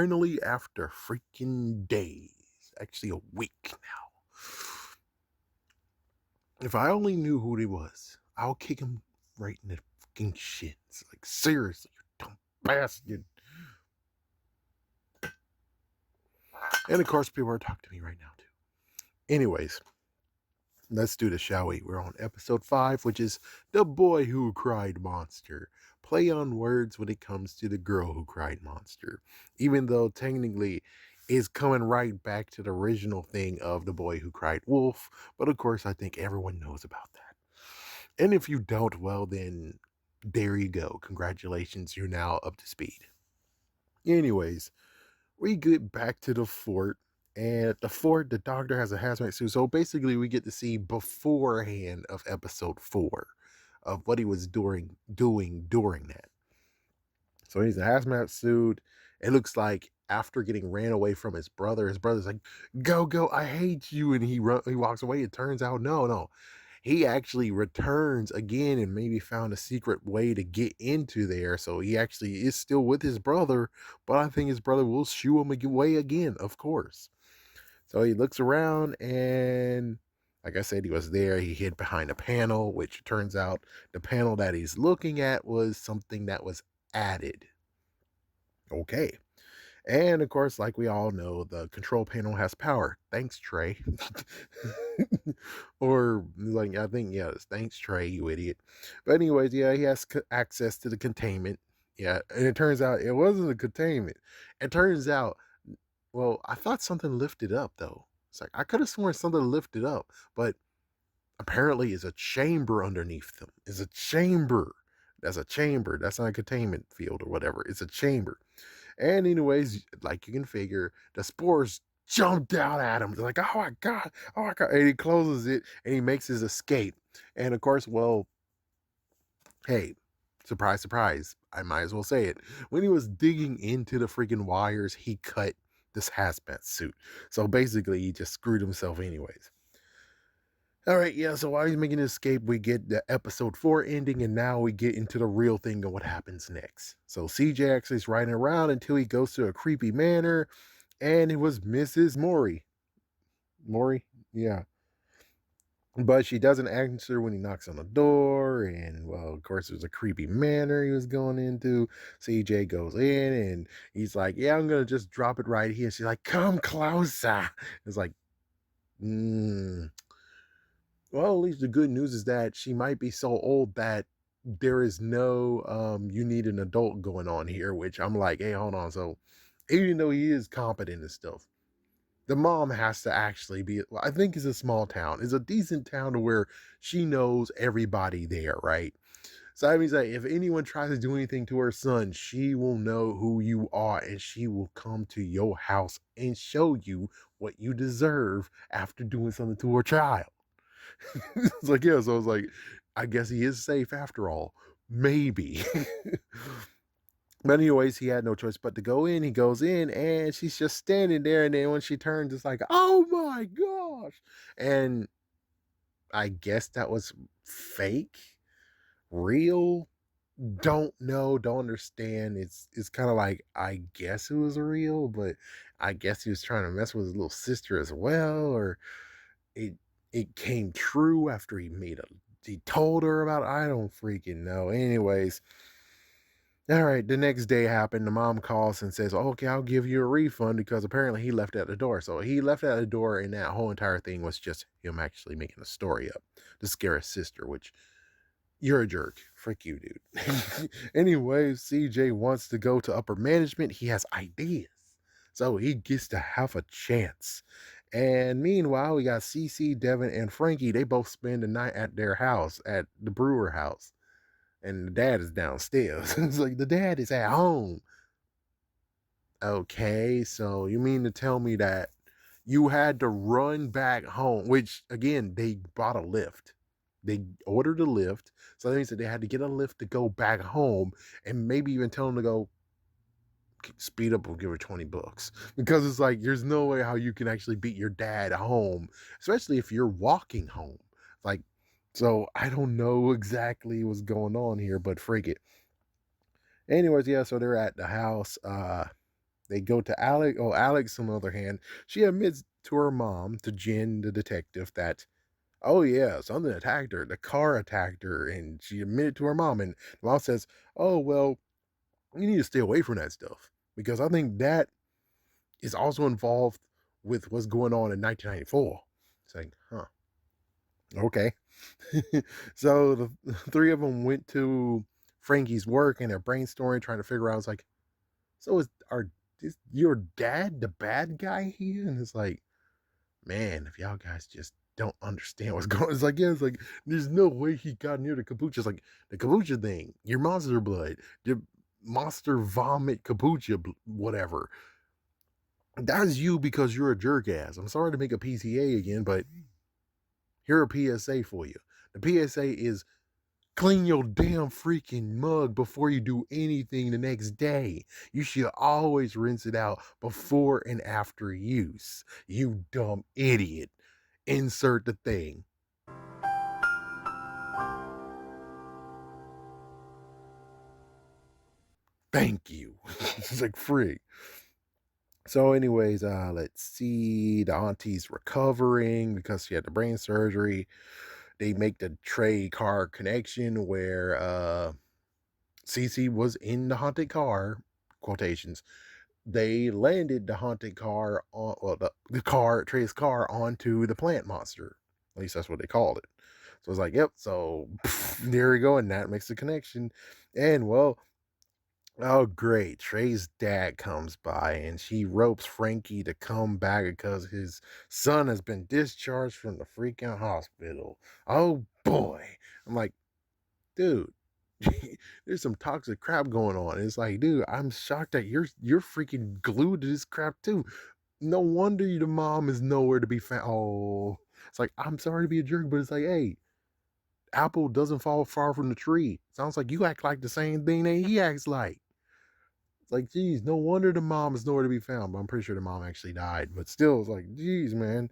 finally, after freaking days, actually a week now, if I only knew who he was, I'll kick him right in the fucking shins. Like, seriously, you dumb bastard. And of course, people are talking to me right now, too. Anyways, let's do this, shall we? We're on episode 5, which is The Boy Who Cried Monster. Play on words when it comes to The Girl Who Cried Monster. Even though technically it's coming right back to the original thing of The Boy Who Cried Wolf. But of course, I think everyone knows about that. And if you don't, well, then there you go. Congratulations, you're now up to speed. Anyways, we get back to the fort. And at the fort, the doctor has a hazmat suit. So basically, we get to see beforehand of episode 4 of what he was doing during that. So he's in a hazmat suit. It looks like after getting ran away from his brother's like, "Go, go! I hate you!" And he walks away. It turns out, no, he actually returns again and maybe found a secret way to get into there. So he actually is still with his brother, but I think his brother will shoo him away again, of course. So he looks around and, like I said, he was there. He hid behind a panel, which turns out the panel that he's looking at was something that was added. Okay. And of course, like we all know, the control panel has power. Thanks, Trey. Or like I think, yes, thanks, Trey, you idiot. But anyways, yeah, he has access to the containment. Yeah, and it turns out it wasn't a containment. It turns out, well, I thought something lifted up though. It's like I could have sworn something lifted up, but apparently it's a chamber underneath them. It's a chamber. That's a chamber. That's not a containment field or whatever. It's a chamber. And anyways, like you can figure, the spores jumped out at him. They're like, oh my God, oh my God. And he closes it and he makes his escape. And of course, well, hey, surprise, surprise. I might as well say it. When he was digging into the freaking wires, he cut this hazmat suit. So basically, he just screwed himself anyways. All right, yeah, so while he's making his escape, we get the episode 4 ending, and now we get into the real thing of what happens next. So CJ actually is riding around until he goes to a creepy manor, and it was Mrs. Mori. Mori? Yeah. But she doesn't answer when he knocks on the door, and well, of course, there's a creepy manor he was going into. CJ goes in, and he's like, yeah, I'm gonna just drop it right here. She's like, come closer. It's like, well, at least the good news is that she might be so old that there is no you need an adult going on here, which I'm like, hey, hold on. So even though he is competent and stuff, the mom has to actually be, well, I think it's a small town. It's a decent town to where she knows everybody there, right? So that means that if anyone tries to do anything to her son, she will know who you are and she will come to your house and show you what you deserve after doing something to her child. It's like, yeah, so I was like, I guess he is safe after all. Maybe. But anyways, he had no choice but to go in. He goes in and she's just standing there. And then when she turns, it's like, oh my gosh. And I guess that was fake, real. Don't know, don't understand. It's kind of like I guess it was real, but I guess he was trying to mess with his little sister as well, or it it came true after he told her about it. I don't freaking know. Anyways, all right, the next day happened. The mom calls and says, okay, I'll give you a refund because apparently he left at the door. So he left at the door, and that whole entire thing was just him actually making a story up to scare his sister, which you're a jerk. Frick you, dude. Anyways, CJ wants to go to upper management. He has ideas. So he gets to have a chance. And meanwhile, we got CC, Devin, and Frankie. They both spend the night at their house, at the Brewer house. And the dad is downstairs. It's like the dad is at home. Okay, so you mean to tell me that you had to run back home, which again, they bought a lift. They ordered a lift. So that means that they had to get a lift to go back home and maybe even tell them to go speed up or give her $20 because it's like, there's no way how you can actually beat your dad home, especially if you're walking home. Like, so I don't know exactly what's going on here, but frig it. Anyways, yeah, so they're at the house. They go to Alex. Oh, Alex, on the other hand, she admits to her mom, to Jen, the detective, that, oh yeah, something attacked her. The car attacked her, and she admitted to her mom. And the mom says, "Oh well, you need to stay away from that stuff because I think that is also involved with what's going on in 1994." It's like, huh, okay. So the three of them went to Frankie's work and they're brainstorming, trying to figure out. It's like, so is your dad the bad guy here? And it's like, man, if y'all guys just don't understand what's going on, it's like, yeah, it's like, there's no way he got near the kombucha. It's like, the kombucha thing, your monster blood, your monster vomit kombucha, whatever. That's you because you're a jerk ass. I'm sorry to make a PCA again, but here a PSA for you. The PSA is clean your damn freaking mug before you do anything the next day. You should always rinse it out before and after use. You dumb idiot. Insert the thing. Thank you. It's like free. So, anyways, let's see. The auntie's recovering because she had the brain surgery. They make the Trey car connection where Cece was in the haunted car, quotations. They landed the haunted car on, well, the car, Trey's car, onto the plant monster. At least that's what they called it. So it's like, yep. So there we go, and that makes the connection. And well, oh great, Trey's dad comes by and she ropes Frankie to come back because his son has been discharged from the freaking hospital. Oh boy, I'm like, dude, there's some toxic crap going on. It's like, dude, I'm shocked that you're freaking glued to this crap too. No wonder the mom is nowhere to be found. Oh, it's like, I'm sorry to be a jerk, but it's like, hey, apple doesn't fall far from the tree. Sounds like you act like the same thing that he acts like. It's like, geez, no wonder the mom is nowhere to be found. But I'm pretty sure the mom actually died. But still, it's like, geez, man,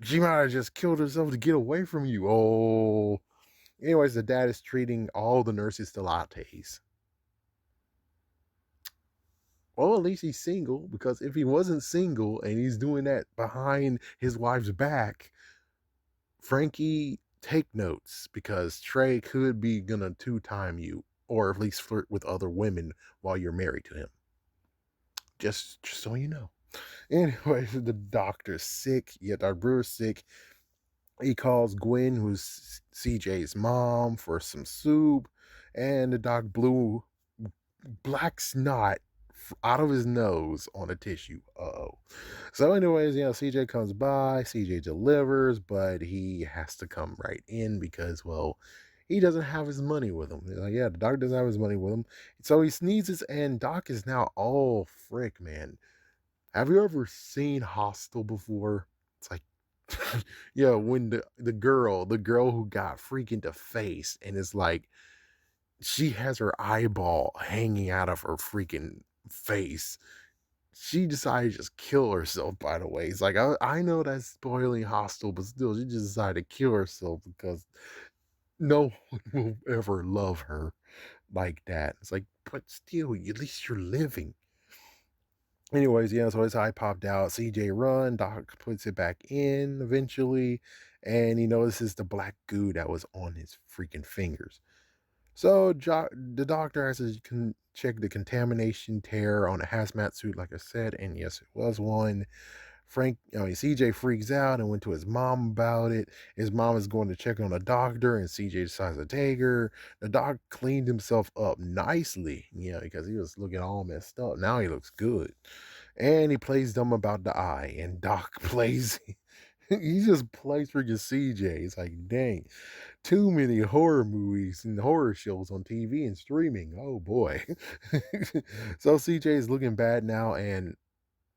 she might have just killed herself to get away from you. Oh, anyways, the dad is treating all the nurses to lattes. Well, at least he's single, because if he wasn't single and he's doing that behind his wife's back, Frankie, take notes, because Trey could be gonna two-time you, or at least flirt with other women while you're married to him. Just so you know. Anyway, the doctor's sick. Yeah, Dr. Brewer's sick. He calls Gwen, who's CJ's mom, for some soup, and the doc blew black snot out of his nose on a tissue. Uh-oh. So, anyways, CJ comes by, CJ delivers, but he has to come right in because, well, he doesn't have his money with him. He's like, yeah, the doc doesn't have his money with him. So he sneezes, and Doc is now, oh, frick, man. Have you ever seen Hostel before? It's like, yeah, when the girl who got freaking the face, and it's like, she has her eyeball hanging out of her freaking face. She decided to just kill herself, by the way. It's like, I know that's spoiling Hostel, but still, she just decided to kill herself because no one will ever love her like that. It's like, but still, at least you're living. Anyways, so his eye popped out. CJ run. Doc puts it back in eventually, and he notices the black goo that was on his freaking fingers. So the doctor has to check the contamination tear on a hazmat suit, like I said, and yes, it was one. CJ freaks out and went to his mom about it. His mom is going to check on the doctor, and CJ decides to take her. The doc cleaned himself up nicely, because he was looking all messed up. Now he looks good. And he plays dumb about the eye, and Doc plays. He just plays freaking CJ. It's like, dang, too many horror movies and horror shows on TV and streaming. Oh boy. So CJ is looking bad now, and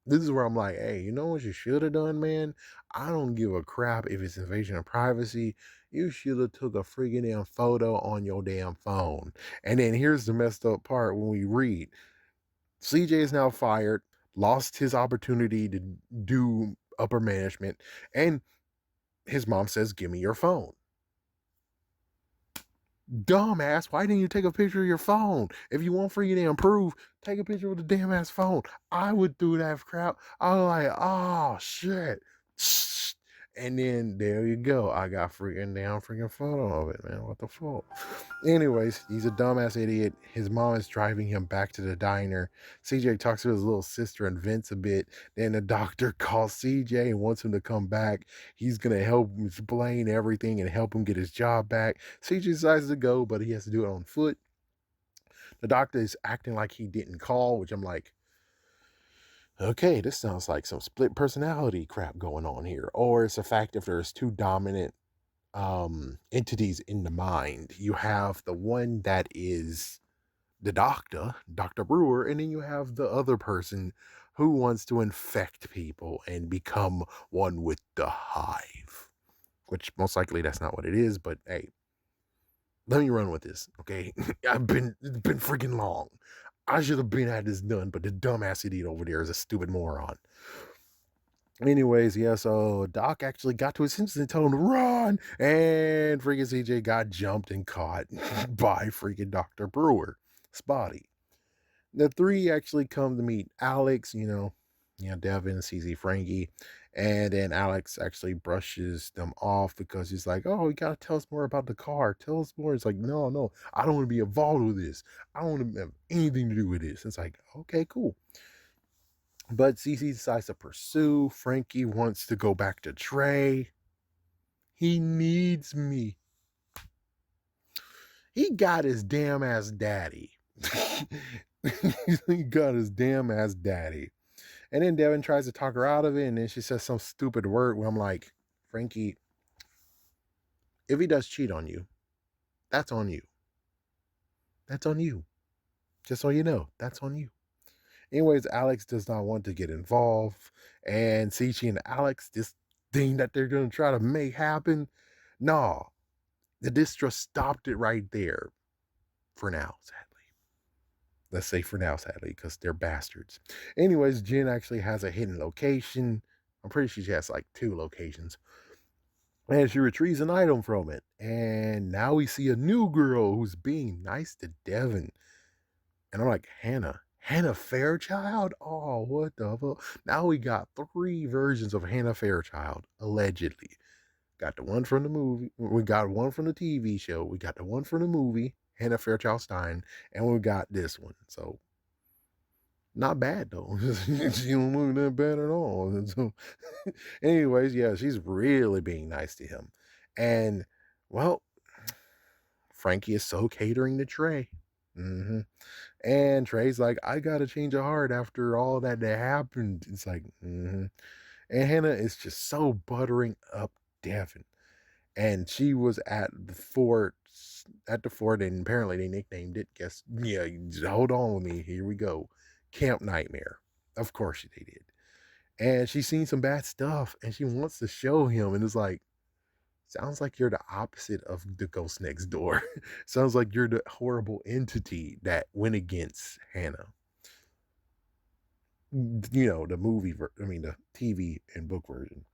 this is where I'm like, hey, you know what you should have done, man? I don't give a crap if it's invasion of privacy. You should have took a freaking damn photo on your damn phone. And then here's the messed up part when we read. CJ is now fired, lost his opportunity to do upper management, and his mom says, give me your phone. Dumbass, why didn't you take a picture of your phone? If you want freaking improve, take a picture with the damn ass phone. I would do that crap. I was like, oh shit. And then there you go. I got freaking down freaking photo of it, man. What the fuck? Anyways, he's a dumbass idiot. His mom is driving him back to the diner. CJ talks to his little sister and vents a bit. Then the doctor calls CJ and wants him to come back. He's going to help him explain everything and help him get his job back. CJ decides to go, but he has to do it on foot. The doctor is acting like he didn't call, which I'm like, okay, this sounds like some split personality crap going on here. Or it's a fact if there's two dominant entities in the mind. You have the one that is the doctor, Dr. Brewer, and then you have the other person who wants to infect people and become one with the hive. Which most likely that's not what it is, but hey, let me run with this, okay? It's been freaking long. I should have been had this done, but the dumbass idiot over there is a stupid moron. Anyways, yeah, so Doc actually got to his senses and told him to run, and freaking CJ got jumped and caught by freaking Dr. Brewer, Spotty. The three actually come to meet Alex, Devin, CZ, Frankie, and then Alex actually brushes them off because he's like, oh, you gotta tell us more about the car. Tell us more. It's like, no, I don't want to be involved with this. I don't want to have anything to do with this. It's like, okay, cool. But Cece decides to pursue. Frankie wants to go back to Trey. He needs me. He got his damn ass daddy. He got his damn ass daddy. And then Devin tries to talk her out of it. And then she says some stupid word where I'm like, Frankie, if he does cheat on you, that's on you. That's on you. Just so you know, that's on you. Anyways, Alex does not want to get involved. And Cici and Alex, this thing that they're going to try to make happen, no, the distrust stopped it right there for now, sadly. Let's say for now, sadly, because they're bastards. Anyways, Jen actually has a hidden location. I'm pretty sure she has like 2 locations. And she retrieves an item from it. And now we see a new girl who's being nice to Devin. And I'm like, Hannah Fairchild? Oh, what the fuck? Now we got 3 versions of Hannah Fairchild, allegedly. Got the one from the movie. We got one from the TV show. We got the one from the movie, Hannah Fairchild Stein. And we got this one. So, not bad, though. She don't look that bad at all. So, anyways, yeah, she's really being nice to him. And, well, Frankie is so catering to Trey. Mm-hmm. And Trey's like, I gotta change a heart after all that happened. It's like, mm-hmm. And Hannah is just so buttering up Devin. And she was at the fort, and apparently they nicknamed it. Guess, yeah, hold on with me. Here we go. Camp Nightmare. Of course they did. And she's seen some bad stuff, and she wants to show him. And it's like, sounds like you're the opposite of the ghost next door. Sounds like you're the horrible entity that went against Hannah. The TV and book version.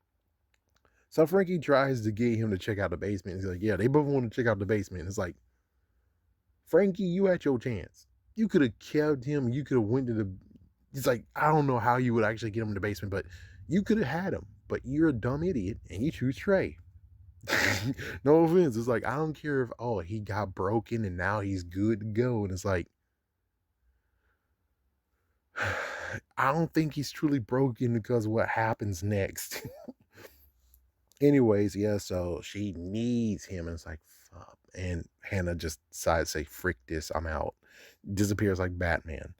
So Frankie tries to get him to check out the basement. He's like, yeah, they both want to check out the basement. It's like, Frankie, you had your chance. You could have kept him. You could have went to the. It's like, I don't know how you would actually get him in the basement, but you could have had him. But you're a dumb idiot and you choose Trey. No offense. It's like, I don't care if, he got broken and now he's good to go. And it's like, I don't think he's truly broken because of what happens next. Anyways, yeah, so she needs him. And it's like, fuck. And Hannah just decides to say, frick this, I'm out. Disappears like Batman.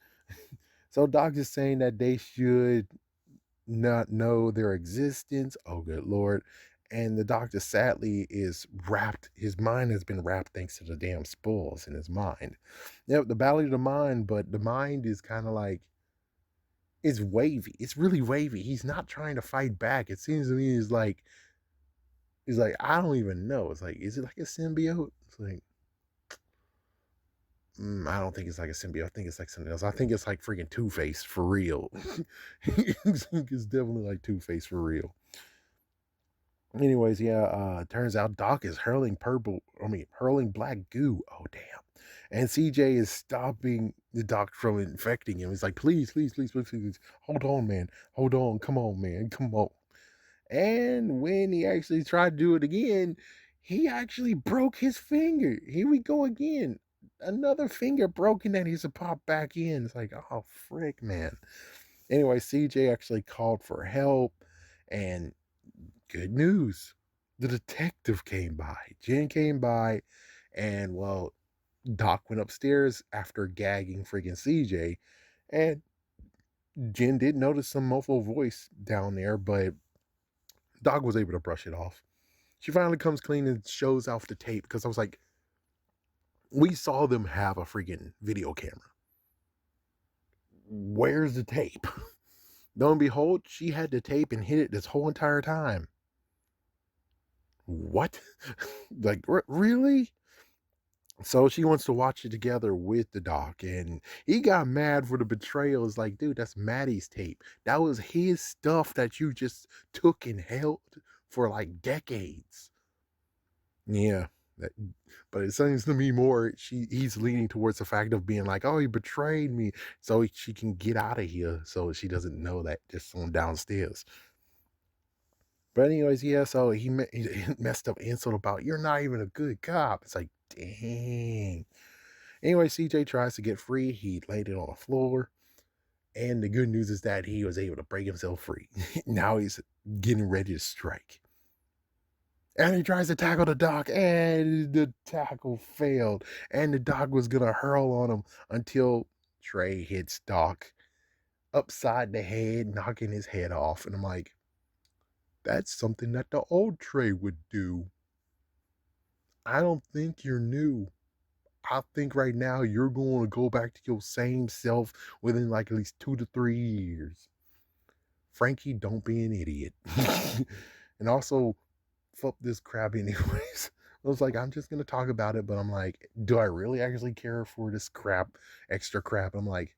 So Doc is saying that they should not know their existence. Oh, good Lord. And the doctor sadly is wrapped. His mind has been wrapped thanks to the damn spores in his mind. Yep, the battle of the mind, but the mind is kind of like, it's wavy. It's really wavy. He's not trying to fight back. It seems to me he's like, I don't even know. It's like, is it like a symbiote? It's like, I don't think it's like a symbiote. I think it's like something else. I think it's like freaking Two-Face for real. It's definitely like Two-Face for real. Anyways, yeah, turns out Doc is hurling black goo. Oh damn. And CJ is stopping the Doc from infecting him. He's like, please, please, please, please, please. Hold on, man. Hold on. Come on, man. Come on. And when he actually tried to do it again, he actually broke his finger. Here we go again. Another finger broken that he's to pop back in. It's like, oh frick, man. Anyway, CJ actually called for help, and good news. The detective came by. Jen came by, and well, Doc went upstairs after gagging freaking CJ, and Jen did notice some muffled voice down there, but Doc was able to brush it off. She finally comes clean and shows off the tape because I was like, we saw them have a freaking video camera. Where's the tape? Lo and behold, she had the tape and hid it this whole entire time. What? Like, really? So she wants to watch it together with the doc, and he got mad for the betrayal. It's like, dude, that's Maddie's tape. That was his stuff that you just took and held for like decades. Yeah. That, but it seems to me more he's leaning towards the fact of being like, oh, he betrayed me, so she can get out of here, so she doesn't know that just on downstairs. But anyways, yeah, so he messed up insult about you're not even a good cop. It's like, dang. Anyway, CJ tries to get free. He laid it on the floor. And the good news is that he was able to break himself free. Now he's getting ready to strike. And he tries to tackle the doc, and the tackle failed. And the doc was going to hurl on him until Trey hits Doc upside the head, knocking his head off. And I'm like, that's something that the old Trey would do. I don't think you're new. I think right now you're going to go back to your same self within like at least 2 to 3 years. Frankie, don't be an idiot. And also, fuck this crap, anyways. I was like, I'm just going to talk about it, but I'm like, do I really actually care for this crap, extra crap? I'm like,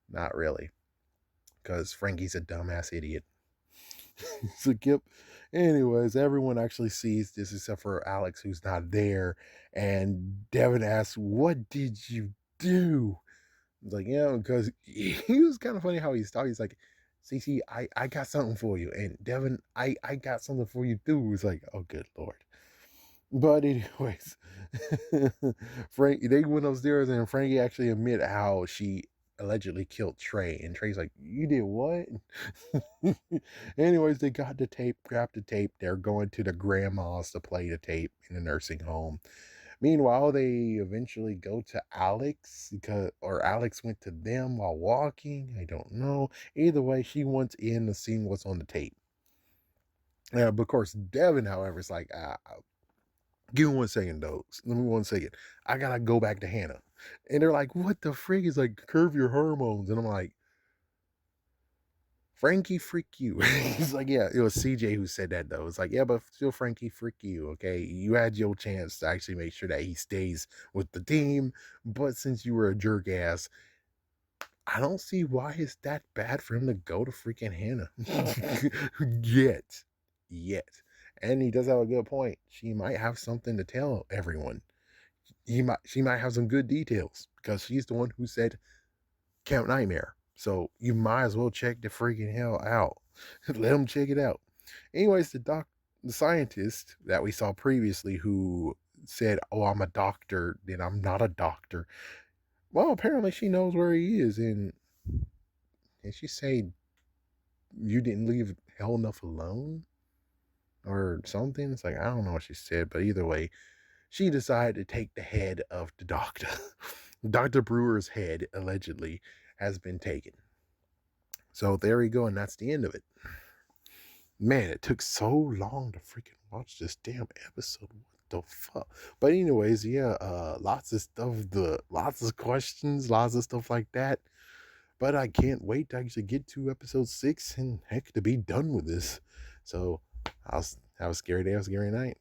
not really. Because Frankie's a dumbass idiot. So, yep. Anyways, everyone actually sees this except for Alex, who's not there. And Devin asks, what did you do? It's like, yeah, because he was kind of funny how he's talking. He's like, CC, I got something for you. And Devin, I got something for you too. It's like, oh, good Lord. But anyways, Frank, they went upstairs and Frankie actually admit how she allegedly killed Trey. And Trey's like, you did what? Anyways, they got the tape, grabbed the tape. They're going to the grandma's to play the tape in the nursing home. Meanwhile, they eventually go to Alex or Alex went to them while walking. I don't know. Either way, she wants in to see what's on the tape. Yeah, but of course, Devin, however, is like, give me 1 second, though. Let me 1 second. I gotta go back to Hannah. And they're like, what the frig is like, curve your hormones? And I'm like, Frankie, freak you. He's like, yeah, it was CJ who said that, though. It's like, yeah, but still, Frankie, freak you, okay? You had your chance to actually make sure that he stays with the team, but since you were a jerk ass, I don't see why it's that bad for him to go to freaking Hannah. Yet. Yet. And he does have a good point. She might have something to tell everyone. She might have some good details because she's the one who said Count Nightmare. So you might as well check the freaking hell out. Let them check it out. Anyways, the scientist that we saw previously who said, "Oh, I'm a doctor," then I'm not a doctor. Well, apparently she knows where he is, and she said you didn't leave hell enough alone or something. It's like I don't know what she said, but either way, she decided to take the head of the doctor. Dr. Brewer's head allegedly has been taken. So there we go, and that's the end of it. Man, it took so long to freaking watch this damn episode. What the fuck? But anyways, yeah, lots of stuff, lots of questions, lots of stuff like that. But I can't wait to actually get to episode 6 and heck to be done with this. So have a scary day, have a scary night.